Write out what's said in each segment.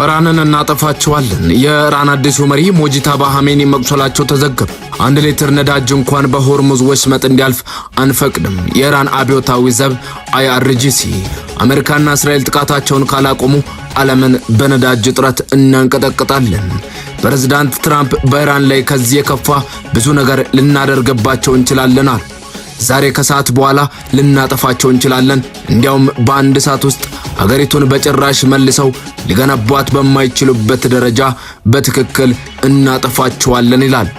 ኢራንን እናጠፋቸዋለን። የኢራን አዲሱ መሪ ሞጂታባ ኻሜኒ መቁሰላቸው ተዘገበ። 1 ሊትር ነዳጅ እንኳን በሆርሙዝ ወሽመጥ እንዲያልፍ አንፈቅድም። የኢራን አብዮታዊ ዘብ IRGC አሜሪካና እስራኤል ጥቃታቸውን ካላቆሙ ዓለምን በነዳጅ እጥረት እናንቀጠቅጣለን። ፕሬዝዳንት ትራምፕ በኢራን ላይ ከዚህ የከፋ ብዙ ነገር ልናደርግባቸው እንችላለን አሉ። ዛሬ ከሰዓት በኋላ ልናጠፋቸው እንችላለን፣ እንዲያውም በአንድ ሰዓት ውስጥ አገሪቱን በጭራሽ መልሰው ሊገነቧት በማይችሉበት ደረጃ በትክክል እናጠፋቸዋለን ይላሉ።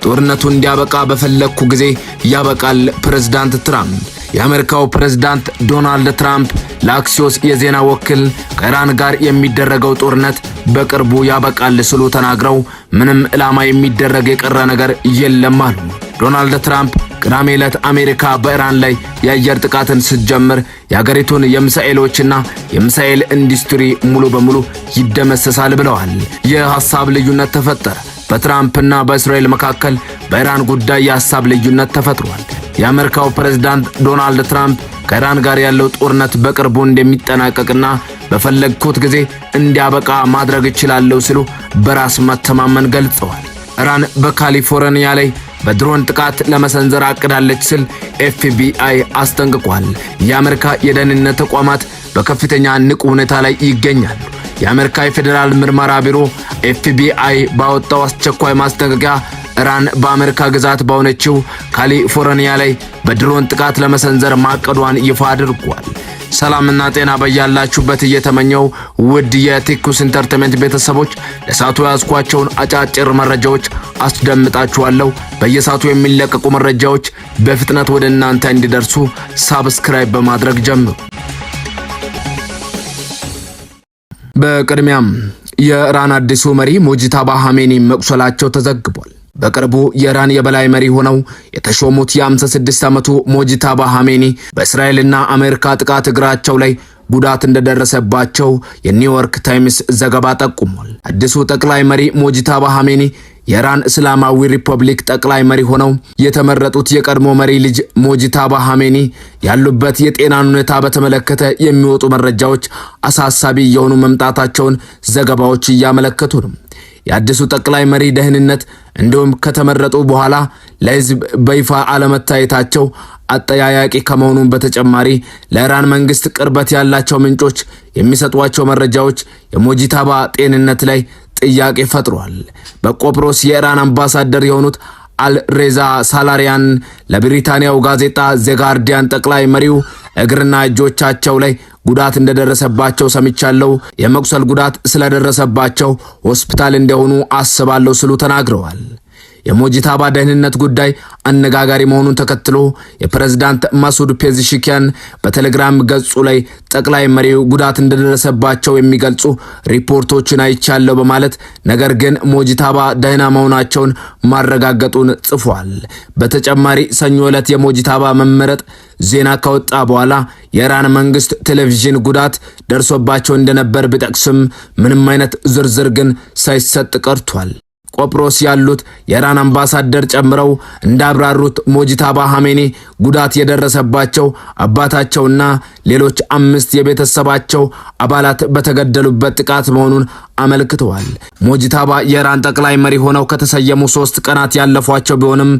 ጦርነቱ እንዲያበቃ በፈለኩ ጊዜ ያበቃል ፕሬዝዳንት ትራምፕ። የአሜሪካው ፕሬዝዳንት ዶናልድ ትራምፕ ለአክሲዮስ የዜና ወኪል ከኢራን ጋር የሚደረገው ጦርነት በቅርቡ ያበቃል ሲሉ ተናግረው ምንም ዕላማ የሚደረግ የቀረ ነገር የለም አሉ። ዶናልድ ትራምፕ ቅዳሜ ዕለት አሜሪካ በኢራን ላይ የአየር ጥቃትን ስትጀምር የአገሪቱን የሚሳኤሎችና የሚሳኤል ኢንዱስትሪ ሙሉ በሙሉ ይደመሰሳል ብለዋል። የሐሳብ ልዩነት ተፈጠረ። በትራምፕና በእስራኤል መካከል በኢራን ጉዳይ የሐሳብ ልዩነት ተፈጥሯል። የአሜሪካው ፕሬዝዳንት ዶናልድ ትራምፕ ከኢራን ጋር ያለው ጦርነት በቅርቡ እንደሚጠናቀቅና በፈለግኩት ጊዜ እንዲያበቃ ማድረግ እችላለሁ ሲሉ በራስ መተማመን ገልጸዋል። ኢራን በካሊፎርኒያ ላይ በድሮን ጥቃት ለመሰንዘር አቅዳለች ሲል FBI አስጠንቅቋል። የአሜሪካ የደህንነት ተቋማት በከፍተኛ ንቁ ሁኔታ ላይ ይገኛሉ። የአሜሪካ የፌዴራል ምርመራ ቢሮ FBI ባወጣው አስቸኳይ ማስጠንቀቂያ ኢራን በአሜሪካ ግዛት በሆነችው ካሊፎርኒያ ላይ በድሮን ጥቃት ለመሰንዘር ማቀዷን ይፋ አድርጓል። ሰላምና ጤና በያላችሁበት እየተመኘው ውድ የቲኩስ ኢንተርቴይንመንት ቤተሰቦች ለሳቱ ያስኳቸውን አጫጭር መረጃዎች አስደምጣችኋለሁ። በየሳቱ የሚለቀቁ መረጃዎች በፍጥነት ወደ እናንተ እንዲደርሱ ሳብስክራይብ በማድረግ ጀምሩ። በቅድሚያም የኢራን አዲሱ መሪ ሞጂታባ ኻሜኒ መቁሰላቸው ተዘግቧል። በቅርቡ የኢራን የበላይ መሪ ሆነው የተሾሙት የ56 ዓመቱ ሞጂታባ ኻሜኒ በእስራኤልና አሜሪካ ጥቃት እግራቸው ላይ ጉዳት እንደደረሰባቸው የኒውዮርክ ታይምስ ዘገባ ጠቁሟል። አዲሱ ጠቅላይ መሪ ሞጂታባ ኻሜኒ የኢራን እስላማዊ ሪፐብሊክ ጠቅላይ መሪ ሆነው የተመረጡት የቀድሞ መሪ ልጅ ሞጂታባ ኻሜኒ ያሉበት የጤናን ሁኔታ በተመለከተ የሚወጡ መረጃዎች አሳሳቢ የሆኑ መምጣታቸውን ዘገባዎች እያመለከቱ ነው። የአዲሱ ጠቅላይ መሪ ደህንነት እንዲሁም ከተመረጡ በኋላ ለህዝብ በይፋ አለመታየታቸው አጠያያቂ ከመሆኑ በተጨማሪ ለኢራን መንግስት ቅርበት ያላቸው ምንጮች የሚሰጧቸው መረጃዎች የሞጂታባ ጤንነት ላይ ጥያቄ ፈጥሯል። በቆጵሮስ የኢራን አምባሳደር የሆኑት አልሬዛ ሳላሪያን ለብሪታንያው ጋዜጣ ዘጋርዲያን ጠቅላይ መሪው እግርና እጆቻቸው ላይ ጉዳት እንደደረሰባቸው ሰምቻለሁ፣ የመቁሰል ጉዳት ስለደረሰባቸው ሆስፒታል እንደሆኑ አስባለሁ ሲሉ ተናግረዋል። የሞጂታባ ደህንነት ጉዳይ አነጋጋሪ መሆኑን ተከትሎ የፕሬዝዳንት ማሱድ ፔዚሽኪያን በቴሌግራም ገጹ ላይ ጠቅላይ መሪው ጉዳት እንደደረሰባቸው የሚገልጹ ሪፖርቶችን አይቻለሁ በማለት ነገር ግን ሞጂታባ ደህና መሆናቸውን ማረጋገጡን ጽፏል። በተጨማሪ ሰኞ ዕለት የሞጂታባ መመረጥ ዜና ከወጣ በኋላ የኢራን መንግስት ቴሌቪዥን ጉዳት ደርሶባቸው እንደነበር ቢጠቅስም ምንም አይነት ዝርዝር ግን ሳይሰጥ ቀርቷል። ቆጵሮስ ያሉት የኢራን አምባሳደር ጨምረው እንዳብራሩት ሞጂታባ ኻሜኒ ጉዳት የደረሰባቸው አባታቸውና ሌሎች 5 የቤተሰባቸው አባላት በተገደሉበት ጥቃት መሆኑን አመልክተዋል። ሞጂታባ የኢራን ጠቅላይ መሪ ሆነው ከተሰየሙ 3 ቀናት ያለፏቸው ቢሆንም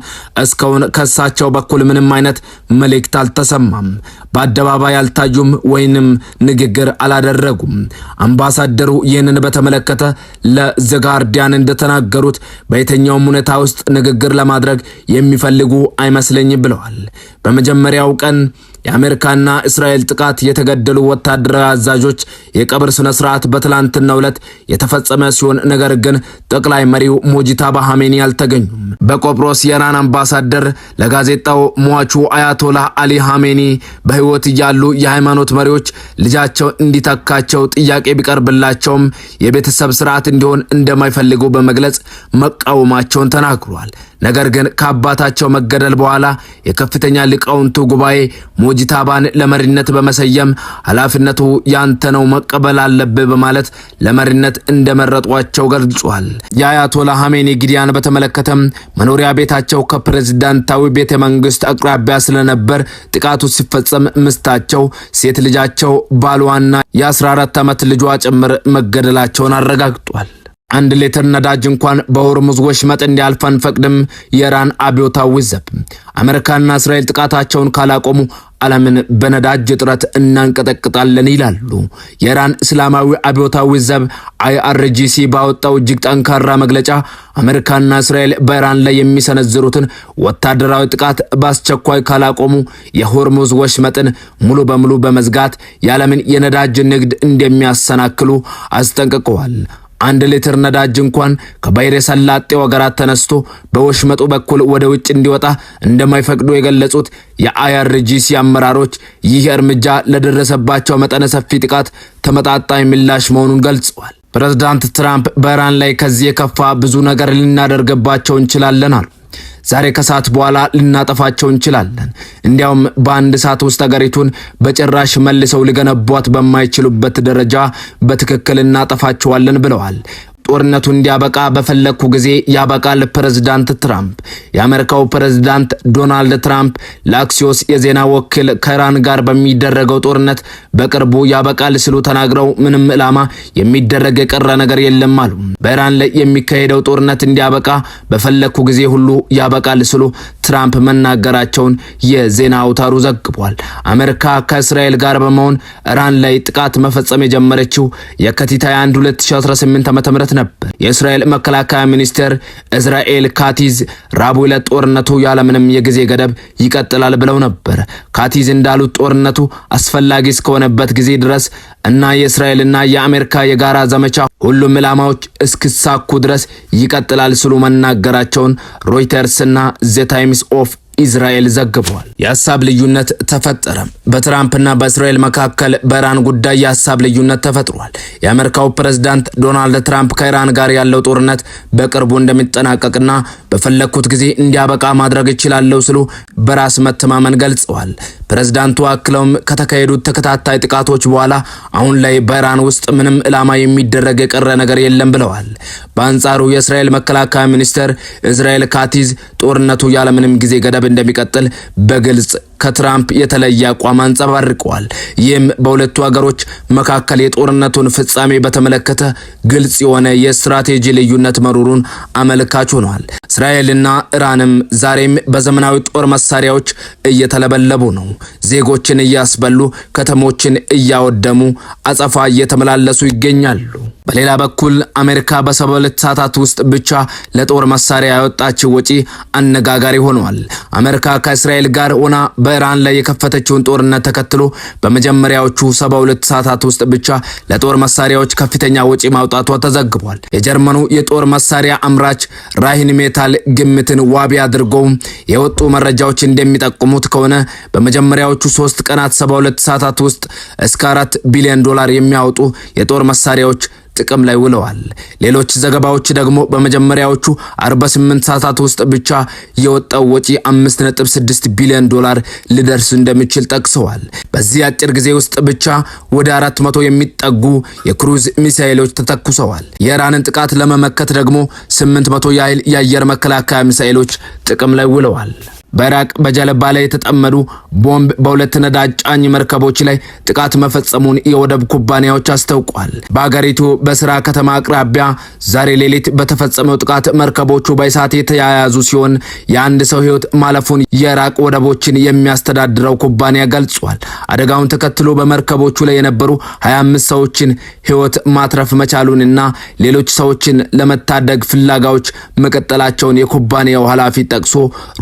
እስካሁን ከሳቸው በኩል ምንም አይነት መልእክት አልተሰማም። በአደባባይ አልታዩም ወይንም ንግግር አላደረጉም። አምባሳደሩ ይህንን በተመለከተ ለዘጋርዲያን እንደተናገሩት በየትኛውም ሁኔታ ውስጥ ንግግር ለማድረግ የሚፈልጉ አይመስለኝም ብለዋል። በመጀመሪያው ቀን የአሜሪካና እስራኤል ጥቃት የተገደሉ ወታደራዊ አዛዦች የቀብር ስነ ስርዓት በትላንትናው ዕለት የተፈጸመ ሲሆን ነገር ግን ጠቅላይ መሪው ሞጂታባ ኻሜኒ አልተገኙም። በቆጵሮስ የኢራን አምባሳደር ለጋዜጣው ሟቹ አያቶላህ አሊ ኻሜኒ በህይወት እያሉ የሃይማኖት መሪዎች ልጃቸው እንዲተካቸው ጥያቄ ቢቀርብላቸውም የቤተሰብ ስርዓት እንዲሆን እንደማይፈልጉ በመግለጽ መቃወማቸውን ተናግሯል። ነገር ግን ከአባታቸው መገደል በኋላ የከፍተኛ ሊቃውንቱ ጉባኤ ሞጂታባን ለመሪነት በመሰየም ኃላፊነቱ ያንተ ነው መቀበል አለብህ በማለት ለመሪነት እንደመረጧቸው ገልጿል። የአያቶላ ሐሜኒ ግድያን በተመለከተም መኖሪያ ቤታቸው ከፕሬዝዳንታዊ ቤተ መንግስት አቅራቢያ ስለነበር ጥቃቱ ሲፈጸም ምስታቸው፣ ሴት ልጃቸው፣ ባሏና የ14 ዓመት ልጇ ጭምር መገደላቸውን አረጋግጧል። 1 ሊትር ነዳጅ እንኳን በሆርሙዝ ወሽመጥ እንዲያልፍ አንፈቅድም። የኢራን አብዮታዊ ዘብ አሜሪካና እስራኤል ጥቃታቸውን ካላቆሙ ዓለምን በነዳጅ እጥረት እናንቀጠቅጣለን ይላሉ። የኢራን እስላማዊ አብዮታዊ ዘብ IRGC ባወጣው እጅግ ጠንካራ መግለጫ አሜሪካና እስራኤል በኢራን ላይ የሚሰነዝሩትን ወታደራዊ ጥቃት በአስቸኳይ ካላቆሙ የሆርሙዝ ወሽመጥን ሙሉ በሙሉ በመዝጋት የዓለምን የነዳጅ ንግድ እንደሚያሰናክሉ አስጠንቅቀዋል። 1 ሊትር ነዳጅ እንኳን ከባሕረ ሰላጤው ሀገራት ተነስቶ በወሽመጡ በኩል ወደ ውጭ እንዲወጣ እንደማይፈቅዱ የገለጹት የIRGC አመራሮች ይህ እርምጃ ለደረሰባቸው መጠነ ሰፊ ጥቃት ተመጣጣኝ ምላሽ መሆኑን ገልጸዋል። ፕሬዝዳንት ትራምፕ በኢራን ላይ ከዚህ የከፋ ብዙ ነገር ልናደርግባቸው እንችላለን አሉ። ዛሬ ከሰዓት በኋላ ልናጠፋቸው እንችላለን። እንዲያውም በአንድ ሰዓት ውስጥ ሀገሪቱን በጭራሽ መልሰው ሊገነቧት በማይችሉበት ደረጃ በትክክል እናጠፋቸዋለን ብለዋል። ጦርነቱ እንዲያበቃ በፈለኩ ጊዜ ያበቃል። ፕሬዝዳንት ትራምፕ የአሜሪካው ፕሬዝዳንት ዶናልድ ትራምፕ ለአክሲዮስ የዜና ወኪል ከኢራን ጋር በሚደረገው ጦርነት በቅርቡ ያበቃል ሲሉ ተናግረው ምንም ዕላማ የሚደረግ የቀረ ነገር የለም አሉ። በኢራን ላይ የሚካሄደው ጦርነት እንዲያበቃ በፈለኩ ጊዜ ሁሉ ያበቃል ሲሉ ትራምፕ መናገራቸውን የዜና አውታሩ ዘግቧል። አሜሪካ ከእስራኤል ጋር በመሆን ኢራን ላይ ጥቃት መፈጸም የጀመረችው የካቲት 21 2018 ዓ.ም ነበር። የእስራኤል መከላከያ ሚኒስትር እስራኤል ካቲዝ ረቡዕ ዕለት ጦርነቱ ያለምንም የጊዜ ገደብ ይቀጥላል ብለው ነበር። ካቲዝ እንዳሉት ጦርነቱ አስፈላጊ እስከሆነበት ጊዜ ድረስ እና የእስራኤልና የአሜሪካ የጋራ ዘመቻ ሁሉም ኢላማዎች እስኪሳኩ ድረስ ይቀጥላል ሲሉ መናገራቸውን ሮይተርስ እና ዘ ታይምስ ኦፍ ኢዝራኤል ዘግቧል። የሐሳብ ልዩነት ተፈጠረ። በትራምፕና በእስራኤል መካከል በኢራን ጉዳይ የሐሳብ ልዩነት ተፈጥሯል። የአሜሪካው ፕሬዝዳንት ዶናልድ ትራምፕ ከኢራን ጋር ያለው ጦርነት በቅርቡ እንደሚጠናቀቅና በፈለኩት ጊዜ እንዲያበቃ ማድረግ ይችላል ሲሉ በራስ መተማመን ገልጸዋል። ፕሬዝዳንቱ አክለውም ከተካሄዱት ተከታታይ ጥቃቶች በኋላ አሁን ላይ በኢራን ውስጥ ምንም ኢላማ የሚደረግ የቀረ ነገር የለም ብለዋል። በአንጻሩ የእስራኤል መከላከያ ሚኒስትር እስራኤል ካቲዝ ጦርነቱ ያለምንም ጊዜ ገደብ እንደሚቀጥል በግልጽ ከትራምፕ የተለየ አቋም አንጸባርቀዋል። ይህም በሁለቱ ሀገሮች መካከል የጦርነቱን ፍጻሜ በተመለከተ ግልጽ የሆነ የስትራቴጂ ልዩነት መኖሩን አመልካች ሆኗል። እስራኤልና ኢራንም ዛሬም በዘመናዊ ጦር መሳሪያዎች እየተለበለቡ ነው። ዜጎችን እያስበሉ፣ ከተሞችን እያወደሙ አጸፋ እየተመላለሱ ይገኛሉ። በሌላ በኩል አሜሪካ በ72 ሰዓታት ውስጥ ብቻ ለጦር መሳሪያ ያወጣችው ወጪ አነጋጋሪ ሆኗል። አሜሪካ ከእስራኤል ጋር ሆና በኢራን ላይ የከፈተችውን ጦርነት ተከትሎ በመጀመሪያዎቹ 72 ሰዓታት ውስጥ ብቻ ለጦር መሳሪያዎች ከፍተኛ ወጪ ማውጣቷ ተዘግቧል። የጀርመኑ የጦር መሳሪያ አምራች ራሂን ሜታል ግምትን ዋቢ አድርገው የወጡ መረጃዎች እንደሚጠቁሙት ከሆነ በመጀመሪያዎቹ 3 ቀናት 72 ሰዓታት ውስጥ እስከ $4 ቢሊዮን የሚያወጡ የጦር መሳሪያዎች ጥቅም ላይ ውለዋል። ሌሎች ዘገባዎች ደግሞ በመጀመሪያዎቹ 48 ሰዓታት ውስጥ ብቻ የወጣው ወጪ $5.6 ቢሊዮን ሊደርስ እንደሚችል ጠቅሰዋል። በዚህ አጭር ጊዜ ውስጥ ብቻ ወደ 400 የሚጠጉ የክሩዝ ሚሳኤሎች ተተኩሰዋል። የኢራንን ጥቃት ለመመከት ደግሞ 800 ያህል የአየር መከላከያ ሚሳኤሎች ጥቅም ላይ ውለዋል። በኢራቅ በጀልባ ላይ የተጠመዱ ቦምብ በሁለት ነዳጅ ጫኝ መርከቦች ላይ ጥቃት መፈጸሙን የወደብ ኩባንያዎች አስታውቋል። በአገሪቱ በስራ ከተማ አቅራቢያ ዛሬ ሌሊት በተፈጸመው ጥቃት መርከቦቹ በእሳት የተያያዙ ሲሆን የአንድ ሰው ሕይወት ማለፉን የኢራቅ ወደቦችን የሚያስተዳድረው ኩባንያ ገልጿል። አደጋውን ተከትሎ በመርከቦቹ ላይ የነበሩ 25 ሰዎችን ሕይወት ማትረፍ መቻሉንና ሌሎች ሰዎችን ለመታደግ ፍላጋዎች መቀጠላቸውን የኩባንያው ኃላፊ ጠቅሶ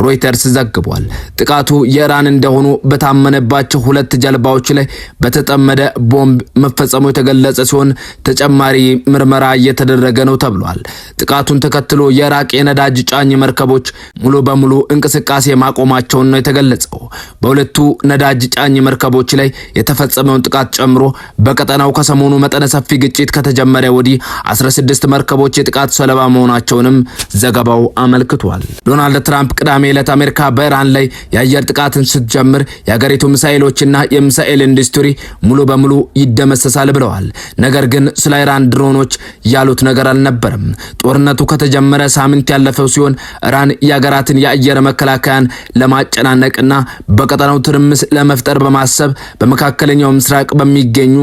ሮይተርስ ዘግቧል። ጥቃቱ የኢራን እንደሆኑ በታመነባቸው 2 ጀልባዎች ላይ በተጠመደ ቦምብ መፈጸሙ የተገለጸ ሲሆን ተጨማሪ ምርመራ እየተደረገ ነው ተብሏል። ጥቃቱን ተከትሎ የኢራቅ የነዳጅ ጫኝ መርከቦች ሙሉ በሙሉ እንቅስቃሴ ማቆማቸውን ነው የተገለጸው። በሁለቱ ነዳጅ ጫኝ መርከቦች ላይ የተፈጸመውን ጥቃት ጨምሮ በቀጠናው ከሰሞኑ መጠነ ሰፊ ግጭት ከተጀመረ ወዲህ 16 መርከቦች የጥቃት ሰለባ መሆናቸውንም ዘገባው አመልክቷል። ዶናልድ ትራምፕ ቅዳሜ ዕለት አሜሪካ በኢራን ላይ የአየር ጥቃትን ስትጀምር የሀገሪቱ ሚሳኤሎችና የሚሳኤል ኢንዱስትሪ ሙሉ በሙሉ ይደመሰሳል ብለዋል። ነገር ግን ስለ ኢራን ድሮኖች ያሉት ነገር አልነበረም። ጦርነቱ ከተጀመረ ሳምንት ያለፈው ሲሆን ኢራን የሀገራትን የአየር መከላከያን ለማጨናነቅና በቀጠናው ትርምስ ለመፍጠር በማሰብ በመካከለኛው ምስራቅ በሚገኙ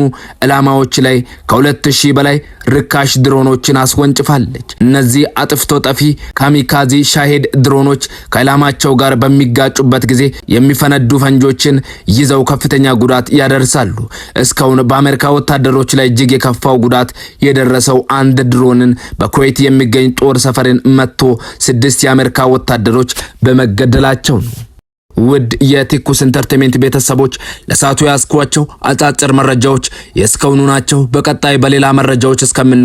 ኢላማዎች ላይ ከ2000 በላይ ርካሽ ድሮኖችን አስወንጭፋለች። እነዚህ አጥፍቶ ጠፊ ካሚካዚ ሻሄድ ድሮኖች ከኢላማቸው ጋር በሚጋጩበት ጊዜ የሚፈነዱ ፈንጆችን ይዘው ከፍተኛ ጉዳት ያደርሳሉ። እስካሁን በአሜሪካ ወታደሮች ላይ እጅግ የከፋው ጉዳት የደረሰው አንድ ድሮንን በኩዌት የሚገኝ ጦር ሰፈርን መትቶ 6 የአሜሪካ ወታደሮች በመገደላቸው ነው። ውድ የቲኩስ ኢንተርቴይንመንት ቤተሰቦች ለሳቱ ያስኳቸው አጫጭር መረጃዎች የእስካሁኑ ናቸው። በቀጣይ በሌላ መረጃዎች እስከምን